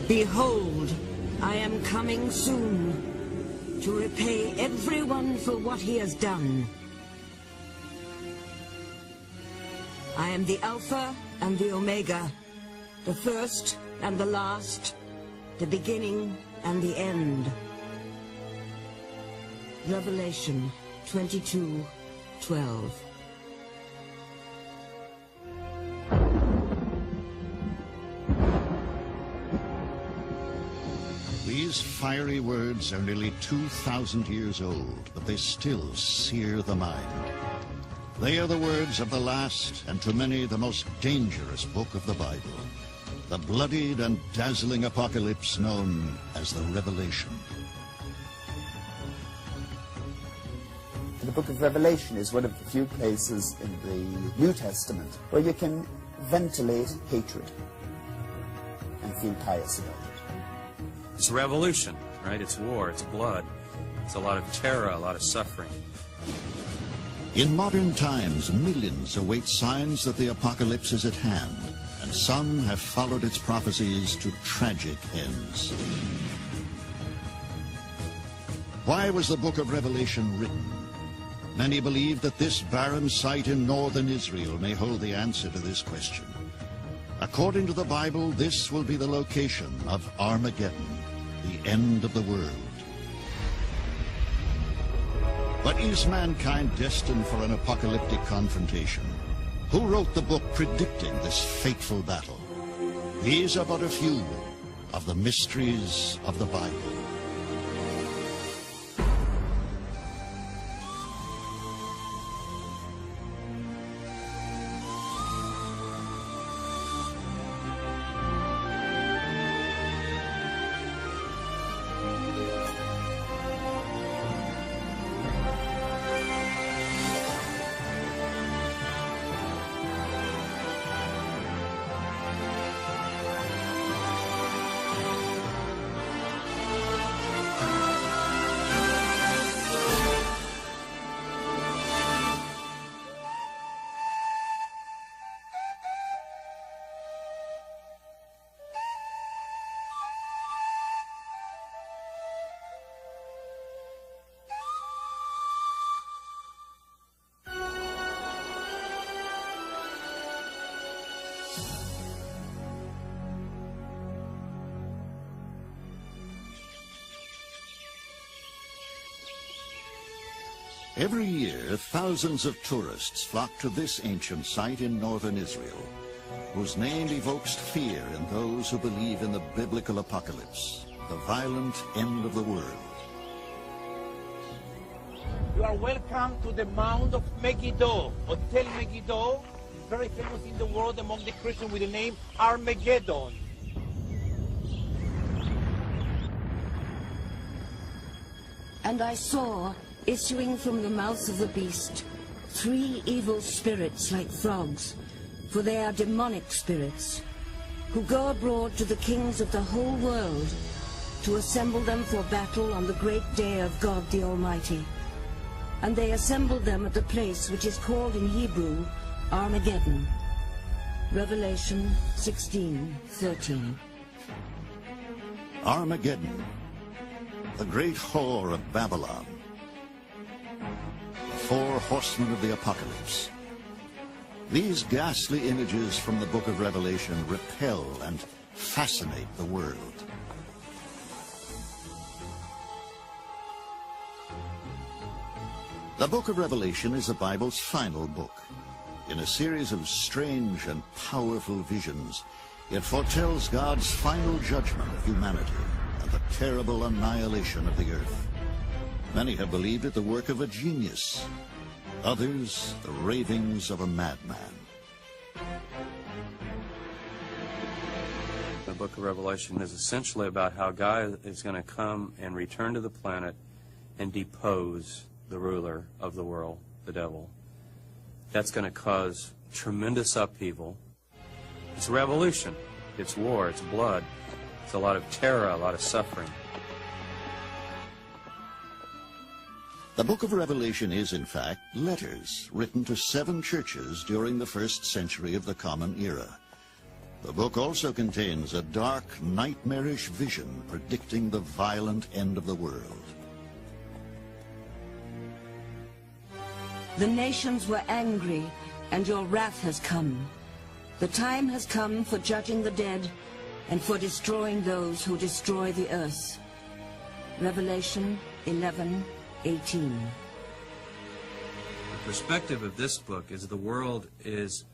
Behold, I am coming soon to repay everyone for what he has done. I am the Alpha and the Omega, the first and the last, the beginning and the end. Revelation 22:12. These fiery words are nearly 2,000 years old, but they still sear the mind. They are the words of the last, and to many the most dangerous book of the Bible, the bloodied and dazzling apocalypse known as the Revelation. The book of Revelation is one of the few places in the New Testament where you can ventilate hatred and feel pious about it. It's a revolution, right? It's war, it's blood, it's a lot of terror, a lot of suffering. In modern times, millions await signs that the apocalypse is at hand, and some have followed its prophecies to tragic ends. Why was the book of Revelation written? Many believe that this barren site in northern Israel may hold the answer to this question. According to the Bible, this will be the location of Armageddon, the end of the world. But is mankind destined for an apocalyptic confrontation? Who wrote the book predicting this fateful battle? These are but a few of the mysteries of the Bible. Every year, thousands of tourists flock to this ancient site in northern Israel, whose name evokes fear in those who believe in the biblical apocalypse, the violent end of the world. You are welcome to the Mount of Megiddo. Hotel Megiddo, very famous in the world among the Christians with the name Armageddon. And I saw, issuing from the mouth of the beast, 3 evil spirits like frogs, for they are demonic spirits, who go abroad to the kings of the whole world to assemble them for battle on the great day of God the Almighty. And they assembled them at the place which is called in Hebrew Armageddon. Revelation 16:13. Armageddon, the great whore of Babylon, the 4 horsemen of the apocalypse. These ghastly images from the book of Revelation repel and fascinate the world. The book of Revelation is the Bible's final book. In a series of strange and powerful visions, it foretells God's final judgment of humanity and the terrible annihilation of the earth. Many have believed it the work of a genius, others the ravings of a madman. The book of Revelation is essentially about how God is going to come and return to the planet and depose the ruler of the world, the devil. That's going to cause tremendous upheaval. It's a revolution. It's war. It's blood. It's a lot of terror, a lot of suffering. The book of Revelation is, in fact, letters written to 7 churches during the 1st century of the Common Era. The book also contains a dark, nightmarish vision predicting the violent end of the world. The nations were angry, and your wrath has come. The time has come for judging the dead and for destroying those who destroy the earth. Revelation 11:18. The perspective of this book is the world is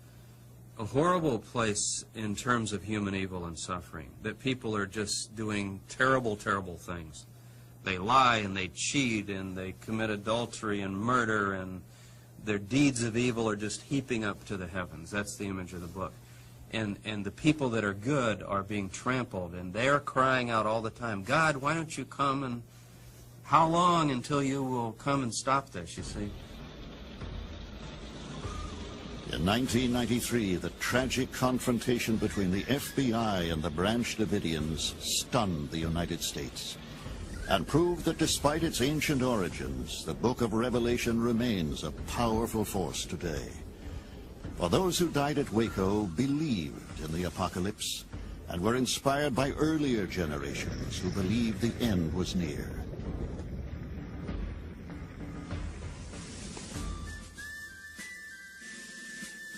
a horrible place in terms of human evil and suffering, that people are just doing terrible, terrible things. They lie and they cheat and they commit adultery and murder, and their deeds of evil are just heaping up to the heavens. That's the image of the book. And the people that are good are being trampled, and they're crying out all the time, God, why don't you come, and how long until you will come and stop this, you see? In 1993, the tragic confrontation between the FBI and the Branch Davidians stunned the United States and proved that despite its ancient origins, the Book of Revelation remains a powerful force today. For those who died at Waco believed in the apocalypse and were inspired by earlier generations who believed the end was near.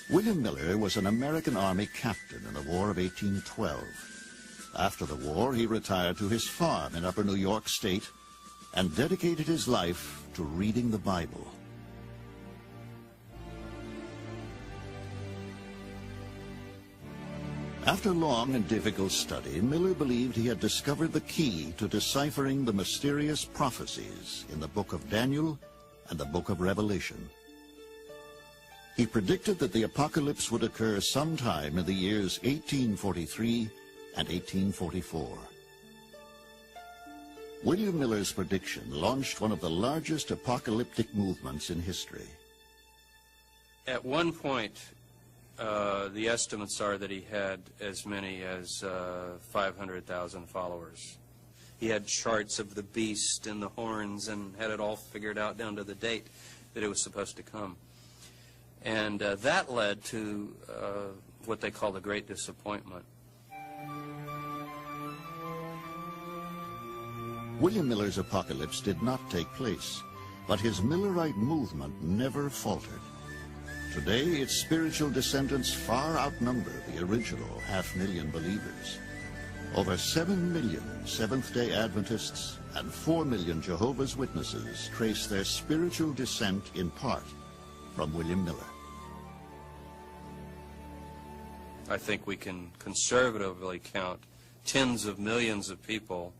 William Miller was an American Army captain in the War of 1812. After the war, he retired to his farm in Upper New York State and dedicated his life to reading the Bible. After long and difficult study, Miller believed he had discovered the key to deciphering the mysterious prophecies in the Book of Daniel and the Book of Revelation. He predicted that the apocalypse would occur sometime in the years 1843 and 1844. William Miller's prediction launched one of the largest apocalyptic movements in history. At one point, the estimates are that he had as many as 500,000 followers. He had charts of the beast and the horns and had it all figured out down to the date that it was supposed to come. And that led to what they call the Great Disappointment. William Miller's apocalypse did not take place, but his Millerite movement never faltered. Today, its spiritual descendants far outnumber the original 500,000 believers. Over 7 million Seventh-day Adventists and 4 million Jehovah's Witnesses trace their spiritual descent in part from William Miller. I think we can conservatively count tens of millions of people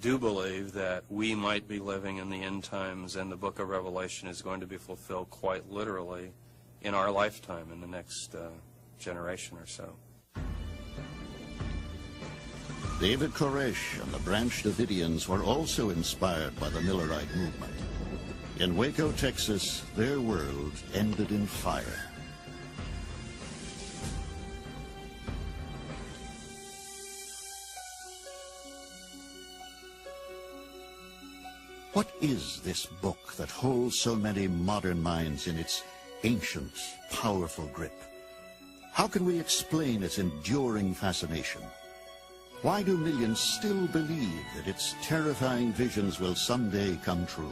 do believe that we might be living in the end times and the book of Revelation is going to be fulfilled quite literally in our lifetime, in the next generation or so. David Koresh and the Branch Davidians were also inspired by the Millerite movement. In Waco, Texas, their world ended in fire. What is this book that holds so many modern minds in its ancient, powerful grip? How can we explain its enduring fascination? Why do millions still believe that its terrifying visions will someday come true?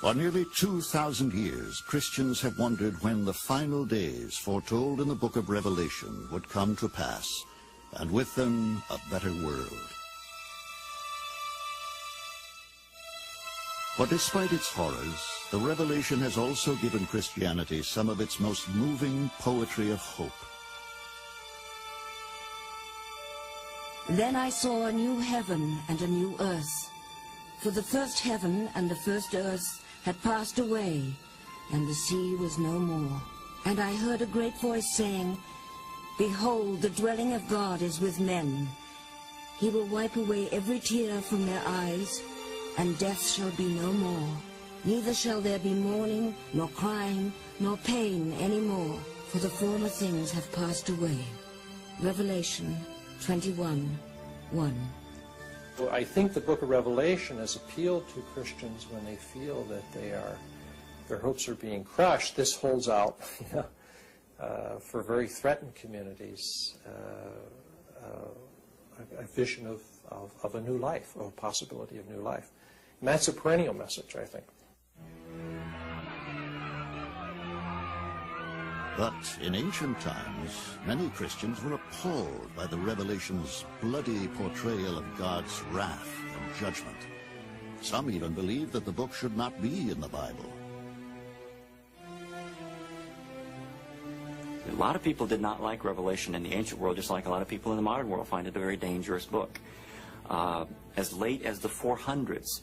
For nearly 2,000 years, Christians have wondered when the final days foretold in the book of Revelation would come to pass, and with them a better world. But despite its horrors, the Revelation has also given Christianity some of its most moving poetry of hope. Then I saw a new heaven and a new earth. For the first heaven and the first earth had passed away, and the sea was no more. And I heard a great voice saying, Behold, the dwelling of God is with men. He will wipe away every tear from their eyes, and death shall be no more. Neither shall there be mourning, nor crying, nor pain any more, for the former things have passed away. Revelation 21, 1. Well, I think the book of Revelation has appealed to Christians when they feel that their hopes are being crushed. This holds out for very threatened communities a vision of a new life, of a possibility of new life. And that's a perennial message, I think. But in ancient times, many Christians were appalled by the Revelation's bloody portrayal of God's wrath and judgment. Some even believed that the book should not be in the Bible. A lot of people did not like Revelation in the ancient world, just like a lot of people in the modern world find it a very dangerous book. As late as the 400s,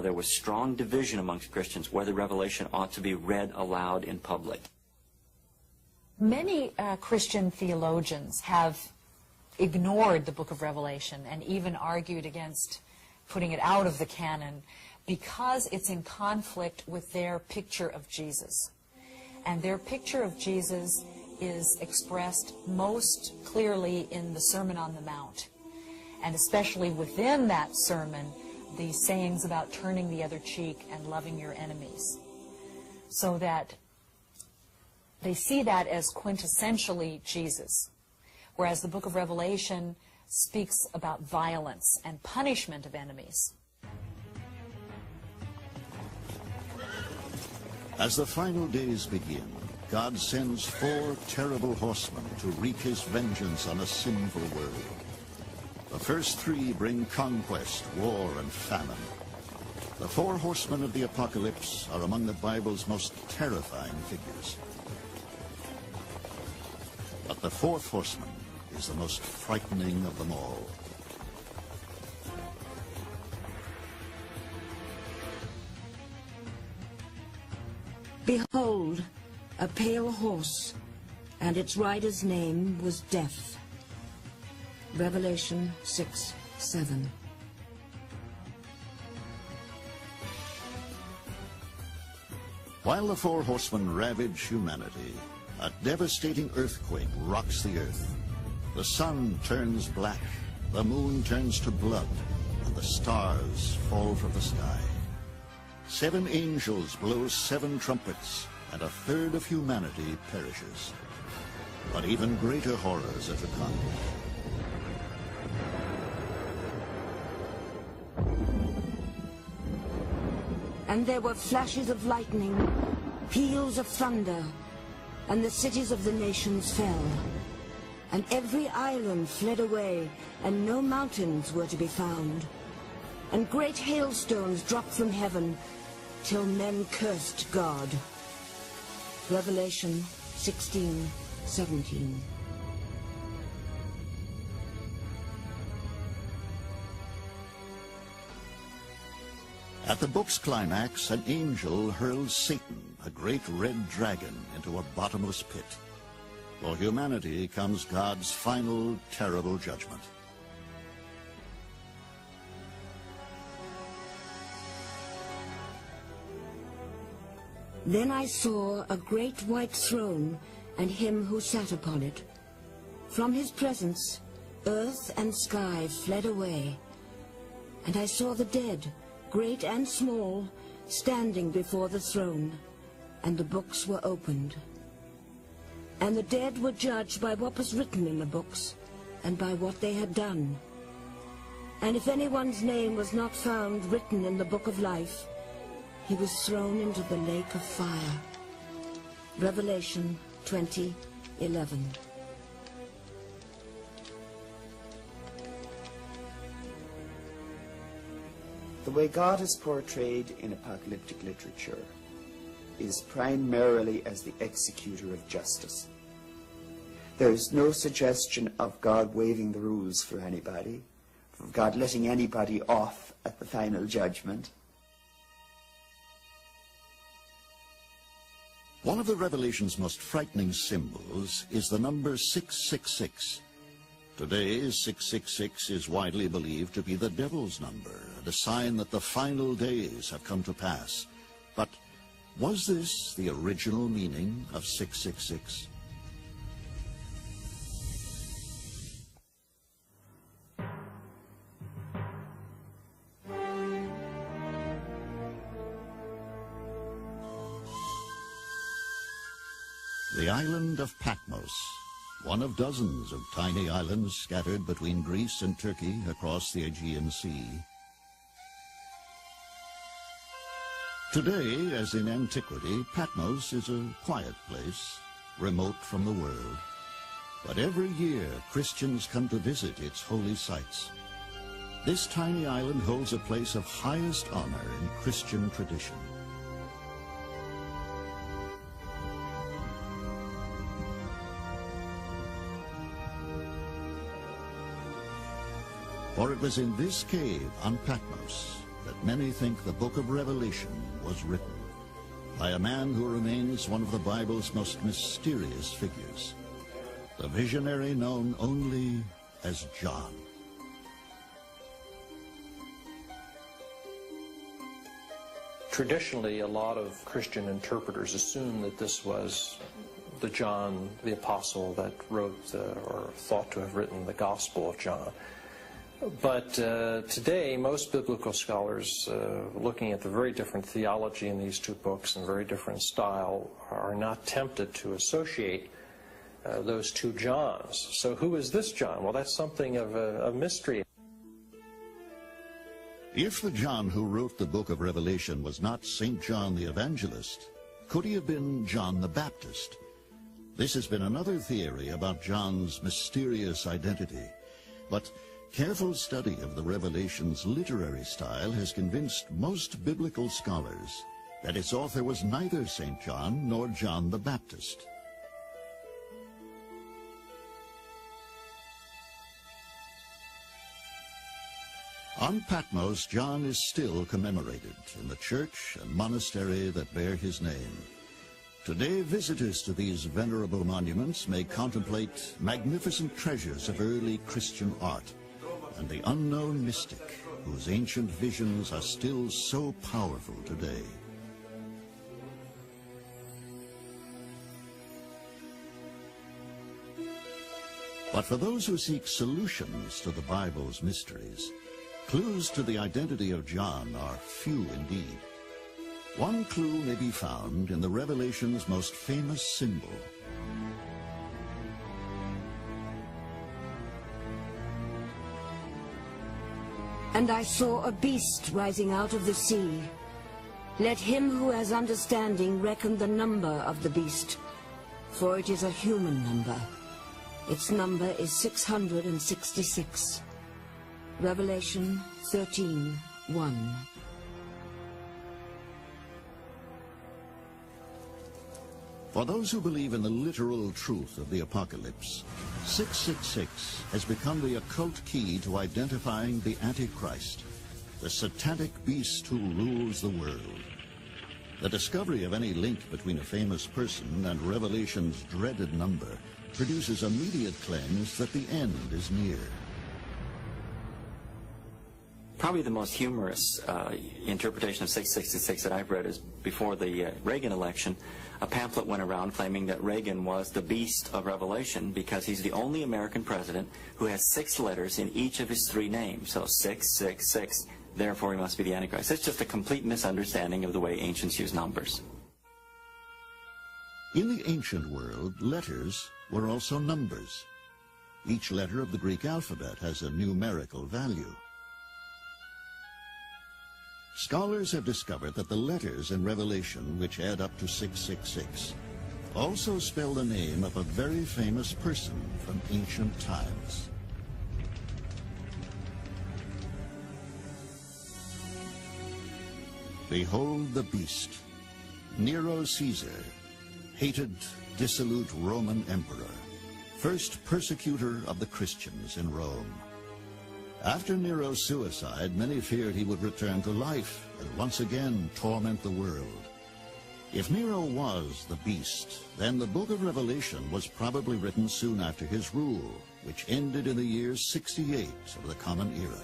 there was strong division amongst Christians whether Revelation ought to be read aloud in public. Many Christian theologians have ignored the book of Revelation and even argued against putting it out of the canon because it's in conflict with their picture of Jesus. And their picture of Jesus is expressed most clearly in the Sermon on the Mount. And especially within that sermon, the sayings about turning the other cheek and loving your enemies. So that they see that as quintessentially Jesus, whereas the book of Revelation speaks about violence and punishment of enemies. As the final days begin, God sends 4 terrible horsemen to wreak his vengeance on a sinful world. The first 3 bring conquest, war, and famine. The 4 horsemen of the apocalypse are among the Bible's most terrifying figures. But the 4th horseman is the most frightening of them all. Behold, a pale horse, and its rider's name was Death. Revelation 6:7. While the 4 horsemen ravage humanity, a devastating earthquake rocks the earth. The sun turns black, the moon turns to blood, and the stars fall from the sky. 7 angels blow 7 trumpets, and 1/3 of humanity perishes. But even greater horrors are to come. And there were flashes of lightning, peals of thunder, and the cities of the nations fell. And every island fled away, and no mountains were to be found. And great hailstones dropped from heaven, till men cursed God. Revelation 16:17. At the book's climax, an angel hurls Satan, a great red dragon, into a bottomless pit. For humanity comes God's final terrible judgment. Then I saw a great white throne, and him who sat upon it. From his presence, earth and sky fled away. And I saw the dead, great and small, standing before the throne, and the books were opened. And the dead were judged by what was written in the books, and by what they had done. And if anyone's name was not found written in the book of life, he was thrown into the lake of fire. Revelation 20:11. The way God is portrayed in apocalyptic literature is primarily as the executor of justice. There is no suggestion of God waiving the rules for anybody, of God letting anybody off at the final judgment. One of the Revelation's most frightening symbols is the number 666. Today, 666 is widely believed to be the devil's number, and a sign that the final days have come to pass. But was this the original meaning of 666? The island of Patmos, one of dozens of tiny islands scattered between Greece and Turkey across the Aegean Sea. Today, as in antiquity, Patmos is a quiet place, remote from the world. But every year, Christians come to visit its holy sites. This tiny island holds a place of highest honor in Christian tradition. For it was in this cave on Patmos that many think the book of Revelation was written, by a man who remains one of the Bible's most mysterious figures, the visionary known only as John. Traditionally, a lot of Christian interpreters assume that this was the John, the apostle, that wrote or thought to have written the Gospel of John. But today, most biblical scholars, looking at the very different theology in these two books and very different style, are not tempted to associate those two Johns. So who is this John? Well, that's something of a mystery. If the John who wrote the book of Revelation was not St. John the Evangelist, could he have been John the Baptist? This has been another theory about John's mysterious identity. But careful study of the Revelation's literary style has convinced most biblical scholars that its author was neither St. John nor John the Baptist. On Patmos, John is still commemorated in the church and monastery that bear his name. Today, visitors to these venerable monuments may contemplate magnificent treasures of early Christian art and the unknown mystic whose ancient visions are still so powerful today. But for those who seek solutions to the Bible's mysteries, clues to the identity of John are few indeed. One clue may be found in the Revelation's most famous symbol. And I saw a beast rising out of the sea. Let him who has understanding reckon the number of the beast, for it is a human number. Its number is 666. Revelation 13:1. For those who believe in the literal truth of the apocalypse, 666 has become the occult key to identifying the Antichrist, the satanic beast who rules the world. The discovery of any link between a famous person and Revelation's dreaded number produces immediate claims that the end is near. Probably the most humorous interpretation of 666 that I've read is before the Reagan election. A pamphlet went around claiming that Reagan was the beast of Revelation because he's the only American president who has 6 letters in each of his 3 names. So 666, therefore he must be the Antichrist. It's just a complete misunderstanding of the way ancients use numbers. In the ancient world, letters were also numbers. Each letter of the Greek alphabet has a numerical value. Scholars have discovered that the letters in Revelation, which add up to 666, also spell the name of a very famous person from ancient times. Behold the beast, Nero Caesar, hated, dissolute Roman emperor, first persecutor of the Christians in Rome. After Nero's suicide, many feared he would return to life and once again torment the world. If Nero was the beast, then the book of Revelation was probably written soon after his rule, which ended in the year 68 of the Common Era.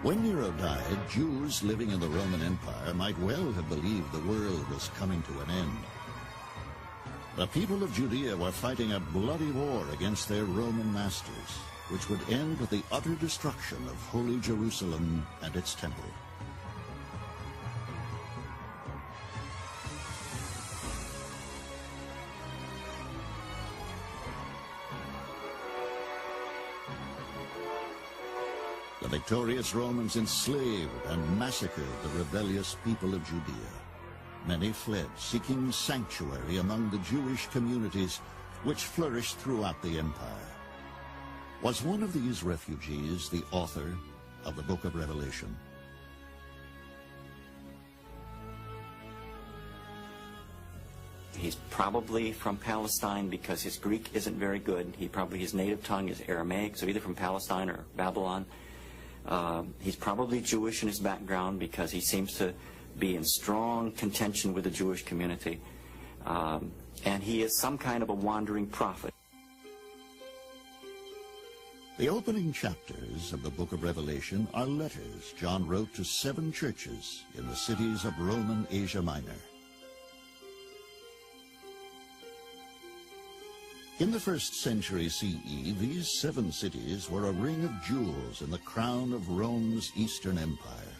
When Nero died, Jews living in the Roman Empire might well have believed the world was coming to an end. The people of Judea were fighting a bloody war against their Roman masters. which would end with the utter destruction of Holy Jerusalem and its temple. The victorious Romans enslaved and massacred the rebellious people of Judea. Many fled, seeking sanctuary among the Jewish communities which flourished throughout the empire. Was one of these refugees the author of the book of Revelation? He's probably from Palestine because his Greek isn't very good. His native tongue is Aramaic, so either from Palestine or Babylon. He's probably Jewish in his background because he seems to be in strong contention with the Jewish community. And he is some kind of a wandering prophet. The opening chapters of the book of Revelation are letters John wrote to 7 churches in the cities of Roman Asia Minor. In the 1st century CE, these 7 cities were a ring of jewels in the crown of Rome's Eastern Empire,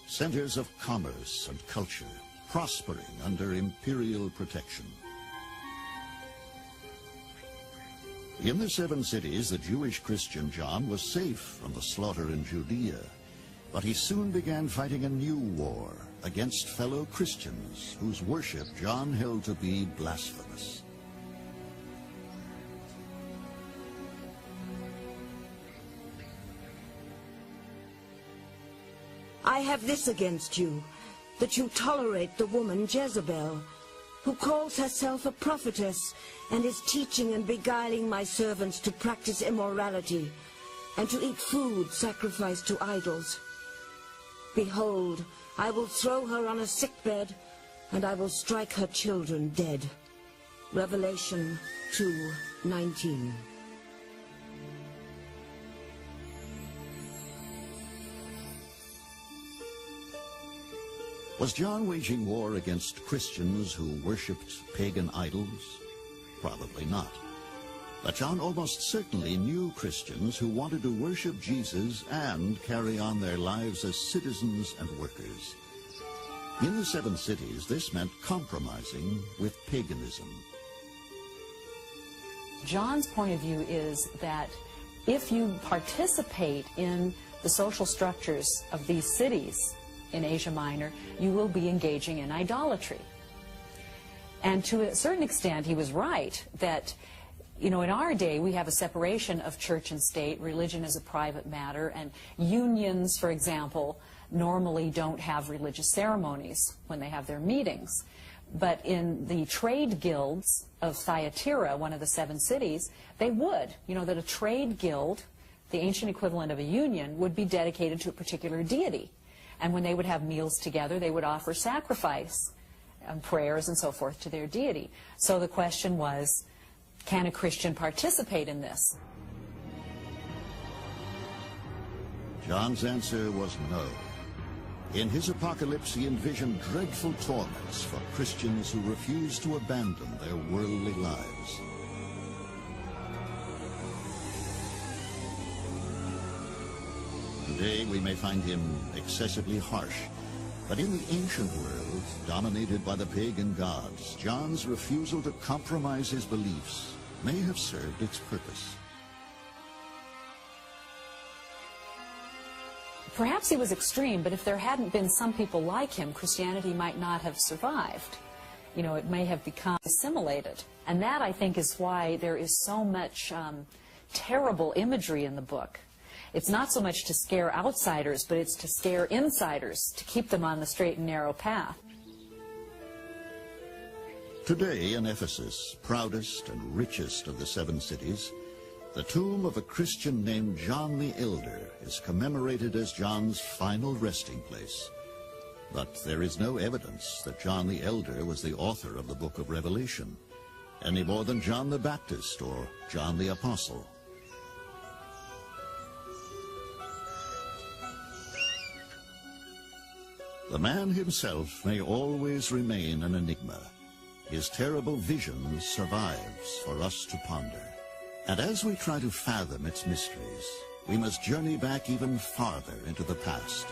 centers of commerce and culture, prospering under imperial protection. In the 7 cities, the Jewish Christian John was safe from the slaughter in Judea, but he soon began fighting a new war against fellow Christians whose worship John held to be blasphemous. I have this against you, that you tolerate the woman Jezebel, who calls herself a prophetess and is teaching and beguiling my servants to practice immorality and to eat food sacrificed to idols. Behold, I will throw her on a sickbed, and I will strike her children dead. Revelation 2:19. Was John waging war against Christians who worshipped pagan idols? Probably not. But John almost certainly knew Christians who wanted to worship Jesus and carry on their lives as citizens and workers. In the 7 cities, this meant compromising with paganism. John's point of view is that if you participate in the social structures of these cities in Asia Minor, you will be engaging in idolatry. And to a certain extent, he was right that, you know, in our day, we have a separation of church and state. Religion is a private matter, and unions, for example, normally don't have religious ceremonies when they have their meetings. But in the trade guilds of Thyatira, one of the 7 cities, they would. You know, that a trade guild, the ancient equivalent of a union, would be dedicated to a particular deity. And when they would have meals together, they would offer sacrifice and prayers and so forth to their deity. So the question was, can a Christian participate in this? John's answer was no. In his apocalypse, he envisioned dreadful torments for Christians who refused to abandon their worldly lives. Today, we may find him excessively harsh, but in the ancient world, dominated by the pagan gods, John's refusal to compromise his beliefs may have served its purpose. Perhaps he was extreme, but if there hadn't been some people like him, Christianity might not have survived. You know, it may have become assimilated. And that, I think, is why there is so much terrible imagery in the book. It's not so much to scare outsiders, but it's to scare insiders, to keep them on the straight and narrow path. Today in Ephesus, proudest and richest of the 7 cities, the tomb of a Christian named John the Elder is commemorated as John's final resting place. But there is no evidence that John the Elder was the author of the book of Revelation, any more than John the Baptist or John the Apostle. The man himself may always remain an enigma. His terrible vision survives for us to ponder. And as we try to fathom its mysteries, we must journey back even farther into the past.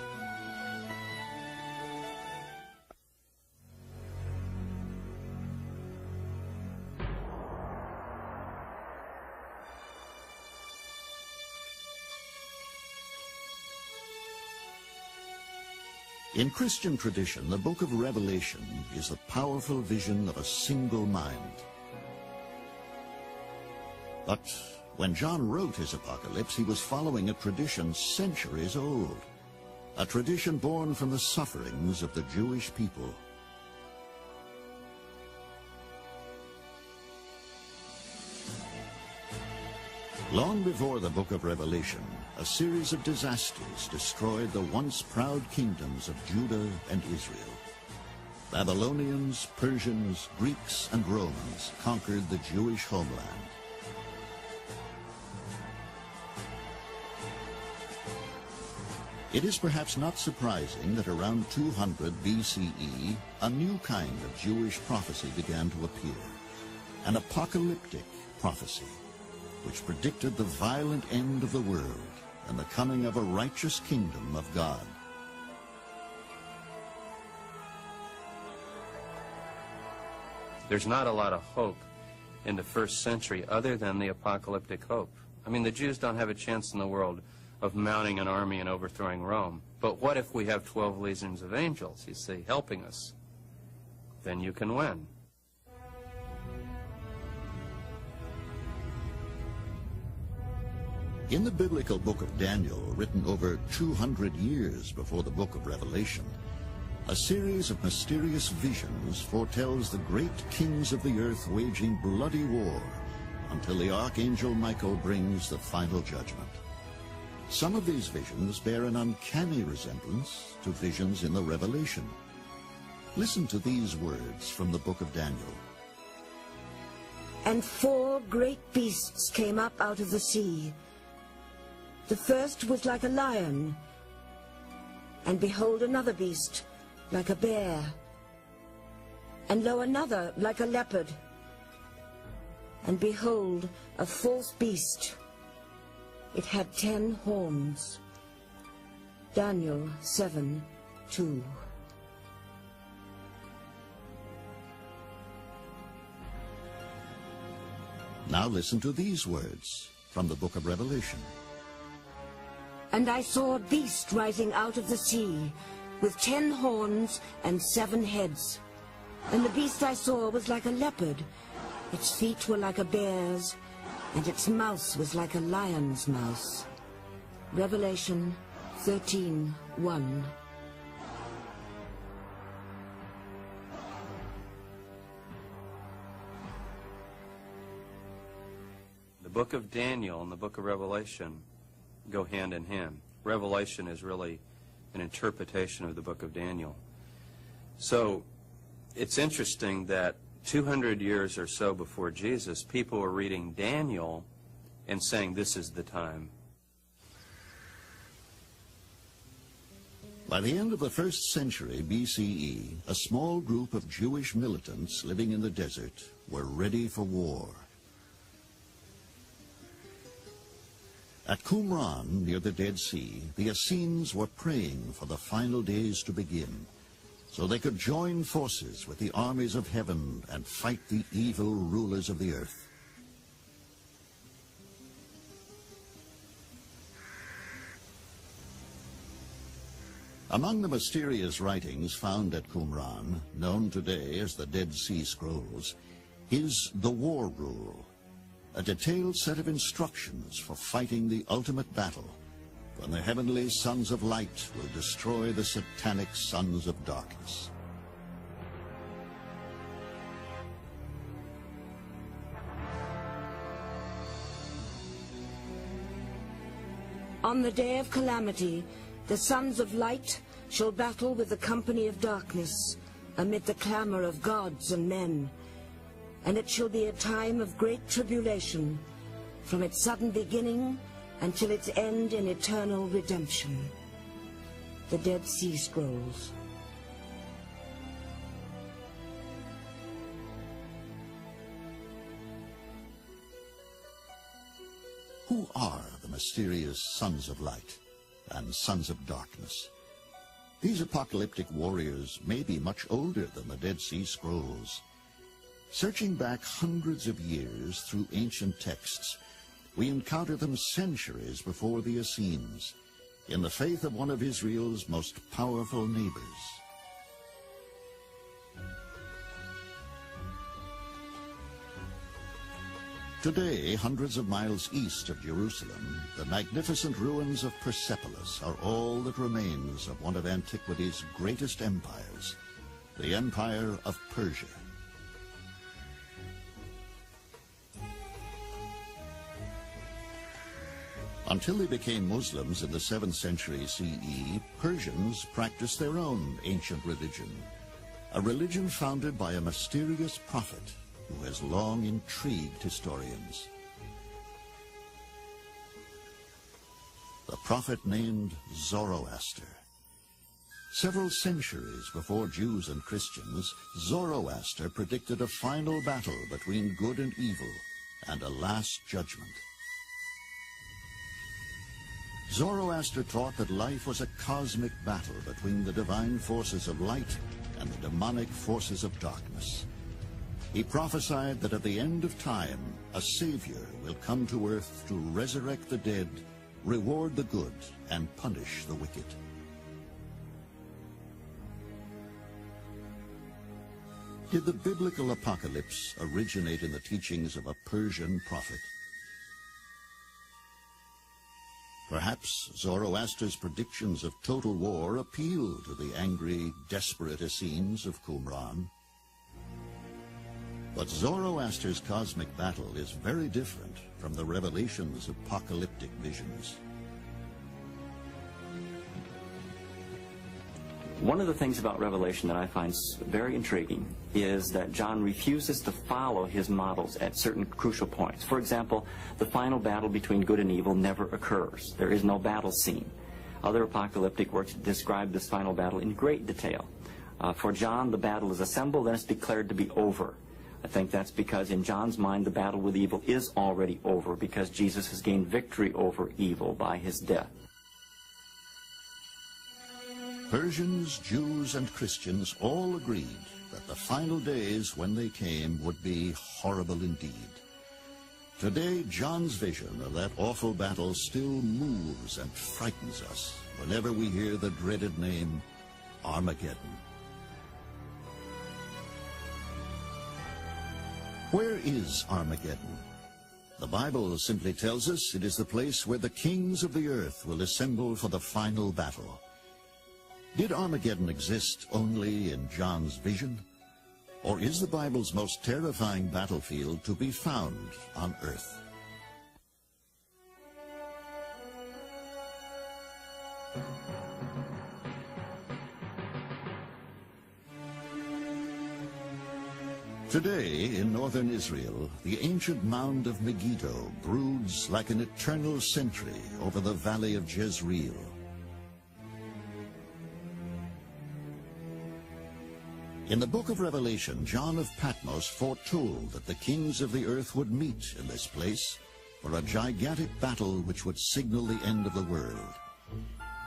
In Christian tradition, the book of Revelation is the powerful vision of a single mind. But when John wrote his Apocalypse, he was following a tradition centuries old, a tradition born from the sufferings of the Jewish people. Long before the book of Revelation, a series of disasters destroyed the once proud kingdoms of Judah and Israel. Babylonians, Persians, Greeks, and Romans conquered the Jewish homeland. It is perhaps not surprising that around 200 BCE, a new kind of Jewish prophecy began to appear, an apocalyptic prophecy, which predicted the violent end of the world and the coming of a righteous kingdom of God. There's not a lot of hope in the first century other than the apocalyptic hope. I mean, the Jews don't have a chance in the world of mounting an army and overthrowing Rome. But what if we have 12 legions of angels, you see, helping us? Then you can win. In the biblical book of Daniel, written over 200 years before the book of Revelation, a series of mysterious visions foretells the great kings of the earth waging bloody war until the archangel Michael brings the final judgment. Some of these visions bear an uncanny resemblance to visions in the Revelation. Listen to these words from the book of Daniel. And 4 great beasts came up out of the sea. The first was like a lion, and behold another beast, like a bear, and lo another like a leopard, and behold a 4th beast. It had 10 horns. Daniel 7:2. Now listen to these words from the book of Revelation. And I saw a beast rising out of the sea, with 10 horns and 7 heads. And the beast I saw was like a leopard. Its feet were like a bear's, and its mouth was like a lion's mouth. Revelation 13:1. The book of Daniel and the book of Revelation go hand in hand. Revelation is really an interpretation of the book of Daniel. So it's interesting that 200 years or so before Jesus, people were reading Daniel and saying this is the time. By the end of the 1st century BCE, a small group of Jewish militants living in the desert were ready for war. At Qumran, near the Dead Sea, the Essenes were praying for the final days to begin, so they could join forces with the armies of heaven and fight the evil rulers of the earth. Among the mysterious writings found at Qumran, known today as the Dead Sea Scrolls, is the War Rule, a detailed set of instructions for fighting the ultimate battle, when the heavenly sons of light will destroy the satanic sons of darkness. On the day of calamity, the sons of light shall battle with the company of darkness, amid the clamor of gods and men. And it shall be a time of great tribulation, from its sudden beginning until its end in eternal redemption. The Dead Sea Scrolls. who are the mysterious sons of light and sons of darkness? These apocalyptic warriors may be much older than the Dead Sea Scrolls. Searching back hundreds of years through ancient texts, we encounter them centuries before the Essenes, in the faith of one of Israel's most powerful neighbors. Today, hundreds of miles east of Jerusalem, the magnificent ruins of Persepolis are all that remains of one of antiquity's greatest empires, the Empire of Persia. Until they became Muslims in the 7th century CE, Persians practiced their own ancient religion, a religion founded by a mysterious prophet who has long intrigued historians. The prophet named Zoroaster. Several centuries before Jews and Christians, Zoroaster predicted a final battle between good and evil and a last judgment. Zoroaster taught that life was a cosmic battle between the divine forces of light and the demonic forces of darkness. He prophesied that at the end of time, a Savior will come to earth to resurrect the dead, reward the good, and punish the wicked. Did the biblical apocalypse originate in the teachings of a Persian prophet? Perhaps Zoroaster's predictions of total war appeal to the angry, desperate Essenes of Qumran. But Zoroaster's cosmic battle is very different from the Revelation's apocalyptic visions. One of the things about Revelation that I find very intriguing is that John refuses to follow his models at certain crucial points. For example, the final battle between good and evil never occurs. There is no battle scene. Other apocalyptic works describe this final battle in great detail. For John, the battle is assembled and it's declared to be over. I think that's because in John's mind the battle with evil is already over because Jesus has gained victory over evil by his death. Persians, Jews, and Christians all agreed that the final days, when they came, would be horrible indeed. Today, John's vision of that awful battle still moves and frightens us whenever we hear the dreaded name Armageddon. Where is Armageddon? The Bible simply tells us it is the place where the kings of the earth will assemble for the final battle. Did Armageddon exist only in John's vision? Or is the Bible's most terrifying battlefield to be found on earth? Today, in northern Israel, the ancient mound of Megiddo broods like an eternal sentry over the valley of Jezreel. In the book of Revelation, John of Patmos foretold that the kings of the earth would meet in this place for a gigantic battle which would signal the end of the world.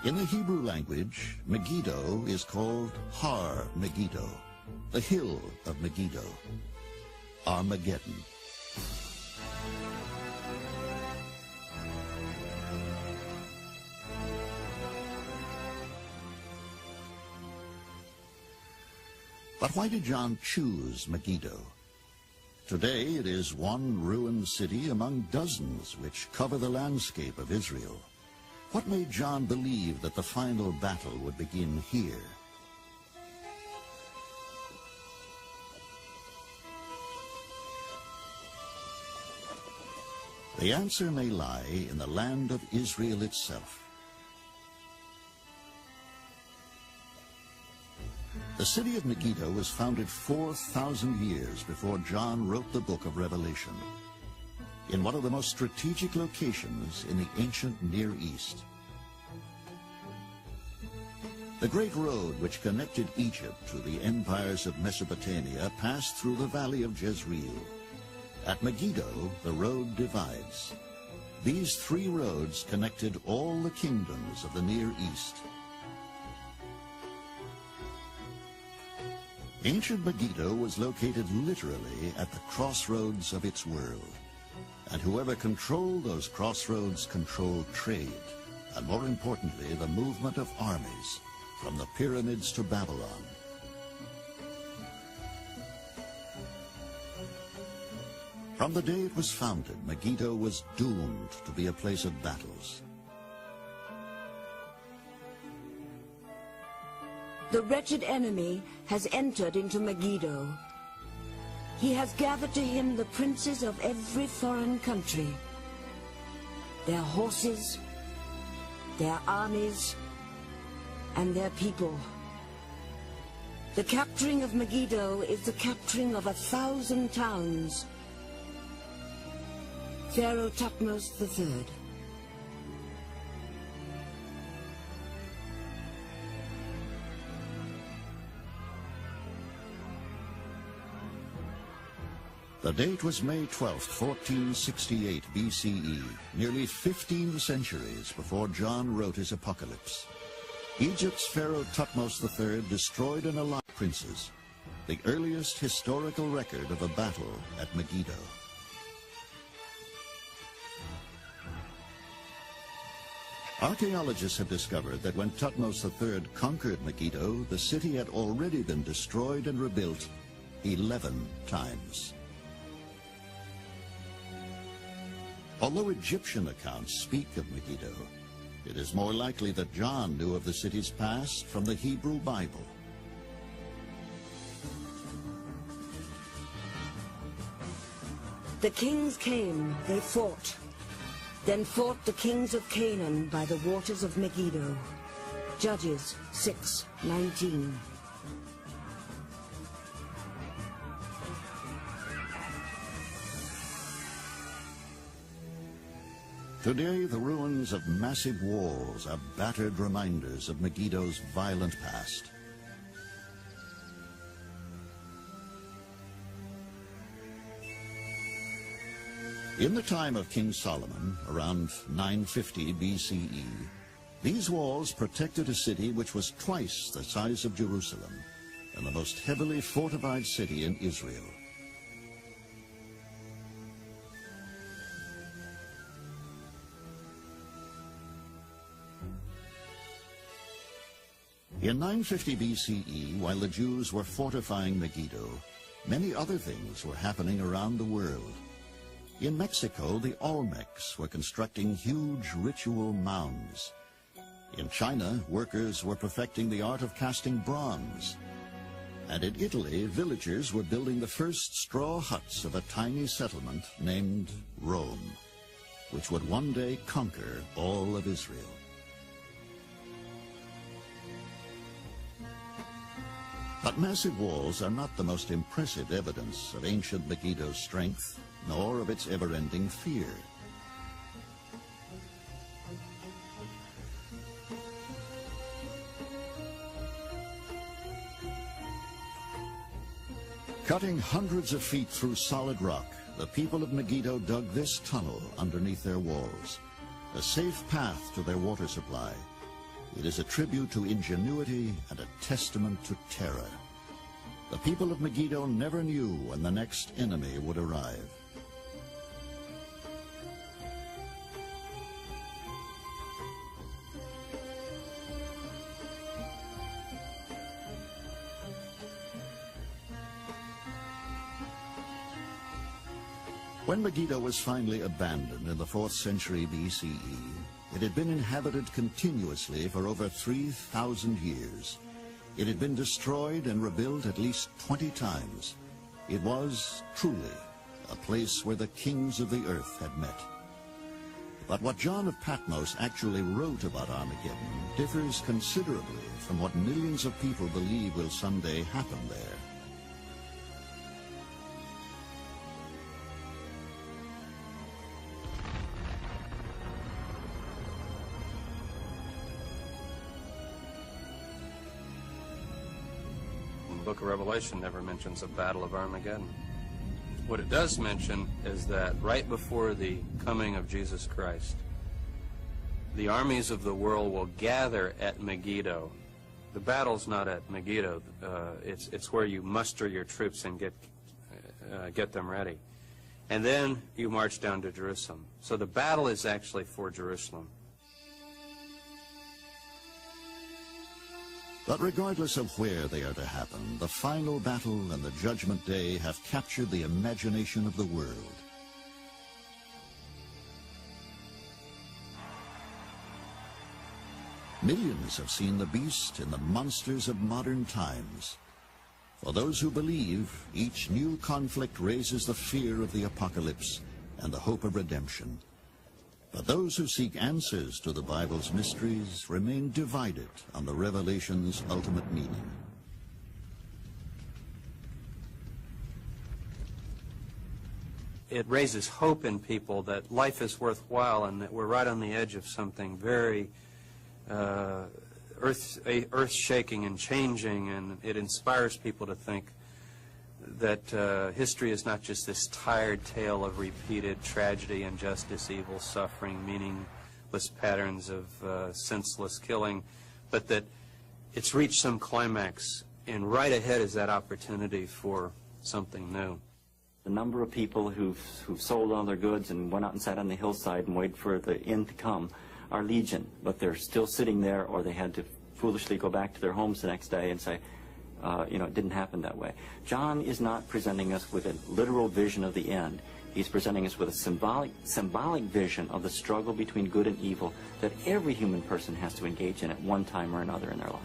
In the Hebrew language, Megiddo is called Har Megiddo, the hill of Megiddo, Armageddon. But why did John choose Megiddo? Today it is one ruined city among dozens which cover the landscape of Israel. What made John believe that the final battle would begin here? The answer may lie in the land of Israel itself. The city of Megiddo was founded 4,000 years before John wrote the book of Revelation, in one of the most strategic locations in the ancient Near East. The great road which connected Egypt to the empires of Mesopotamia passed through the valley of Jezreel. At Megiddo, the road divides. These three roads connected all the kingdoms of the Near East. Ancient Megiddo was located literally at the crossroads of its world. And whoever controlled those crossroads controlled trade, and more importantly, the movement of armies from the pyramids to Babylon. From the day it was founded, Megiddo was doomed to be a place of battles. The wretched enemy has entered into Megiddo. He has gathered to him the princes of every foreign country, their horses, their armies, and their people. The capturing of Megiddo is the capturing of 1,000 towns. Pharaoh Thutmose III. The date was May 12, 1468 BCE, nearly 15 centuries before John wrote his Apocalypse. Egypt's Pharaoh Thutmose III destroyed an alliance of princes, the earliest historical record of a battle at Megiddo. Archaeologists have discovered that when Thutmose III conquered Megiddo, the city had already been destroyed and rebuilt 11 times. Although Egyptian accounts speak of Megiddo, it is more likely that John knew of the city's past from the Hebrew Bible. The kings came, they fought. Then fought the kings of Canaan by the waters of Megiddo. Judges 6:19. Today, the ruins of massive walls are battered reminders of Megiddo's violent past. In the time of King Solomon, around 950 BCE, these walls protected a city which was twice the size of Jerusalem and the most heavily fortified city in Israel. In 950 BCE, while the Jews were fortifying Megiddo, many other things were happening around the world. In Mexico, the Olmecs were constructing huge ritual mounds. In China, workers were perfecting the art of casting bronze. And in Italy, villagers were building the first straw huts of a tiny settlement named Rome, which would one day conquer all of Israel. But massive walls are not the most impressive evidence of ancient Megiddo's strength, nor of its ever-ending fear. Cutting hundreds of feet through solid rock, the people of Megiddo dug this tunnel underneath their walls, a safe path to their water supply. It is a tribute to ingenuity and a testament to terror. The people of Megiddo never knew when the next enemy would arrive. When Megiddo was finally abandoned in the 4th century BCE, it had been inhabited continuously for over 3,000 years. It had been destroyed and rebuilt at least 20 times. It was, truly, a place where the kings of the earth had met. But what John of Patmos actually wrote about Armageddon differs considerably from what millions of people believe will someday happen there. The book of Revelation never mentions a battle of Armageddon. What it does mention is that right before the coming of Jesus Christ, the armies of the world will gather at Megiddo. The battle's not at Megiddo. It's where you muster your troops and get them ready. And then you march down to Jerusalem. So the battle is actually for Jerusalem. But regardless of where they are to happen, the final battle and the judgment day have captured the imagination of the world. Millions have seen the beast in the monsters of modern times. For those who believe, each new conflict raises the fear of the apocalypse and the hope of redemption. But those who seek answers to the Bible's mysteries remain divided on the Revelation's ultimate meaning. It raises hope in people that life is worthwhile and that we're right on the edge of something very earth-shaking and changing, and it inspires people to think that history is not just this tired tale of repeated tragedy, injustice, evil, suffering, meaningless patterns of senseless killing, but that it's reached some climax, and right ahead is that opportunity for something new. The number of people who've sold all their goods and went out and sat on the hillside and waited for the end to come are legion, but they're still sitting there, or they had to foolishly go back to their homes the next day and say, it didn't happen that way. John is not presenting us with a literal vision of the end. He's presenting us with a symbolic vision of the struggle between good and evil that every human person has to engage in at one time or another in their life.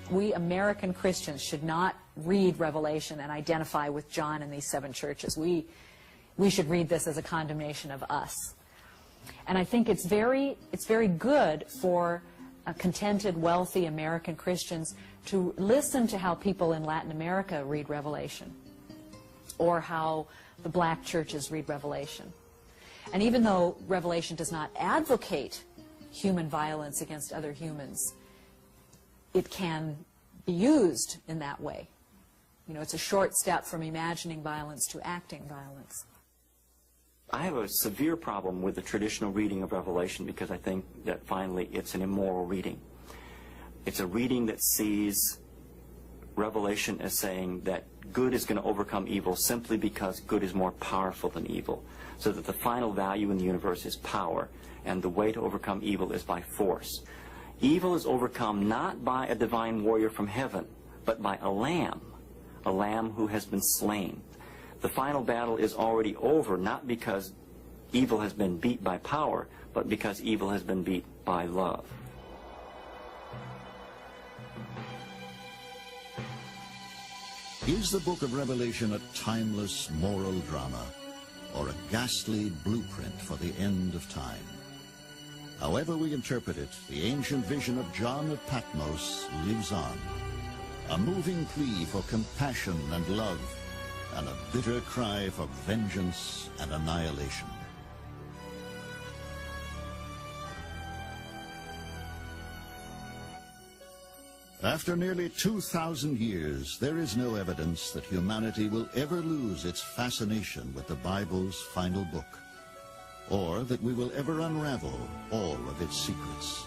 We American Christians should not read Revelation and identify with John and these 7 churches. We should read this as a condemnation of us. And I think it's very good for contented, wealthy American Christians to listen to how people in Latin America read Revelation, or how the black churches read Revelation. And even though Revelation does not advocate human violence against other humans, it can be used in that way. It's a short step from imagining violence to acting violence. I have a severe problem with the traditional reading of Revelation because I think that finally it's an immoral reading. It's a reading that sees Revelation as saying that good is going to overcome evil simply because good is more powerful than evil, so that the final value in the universe is power, and the way to overcome evil is by force. Evil is overcome not by a divine warrior from heaven, but by a lamb who has been slain. The final battle is already over, not because evil has been beat by power, but because evil has been beat by love. Is the book of Revelation a timeless moral drama, or a ghastly blueprint for the end of time? However we interpret it, the ancient vision of John of Patmos lives on. A moving plea for compassion and love, and a bitter cry for vengeance and annihilation. After nearly 2,000 years, there is no evidence that humanity will ever lose its fascination with the Bible's final book, or that we will ever unravel all of its secrets.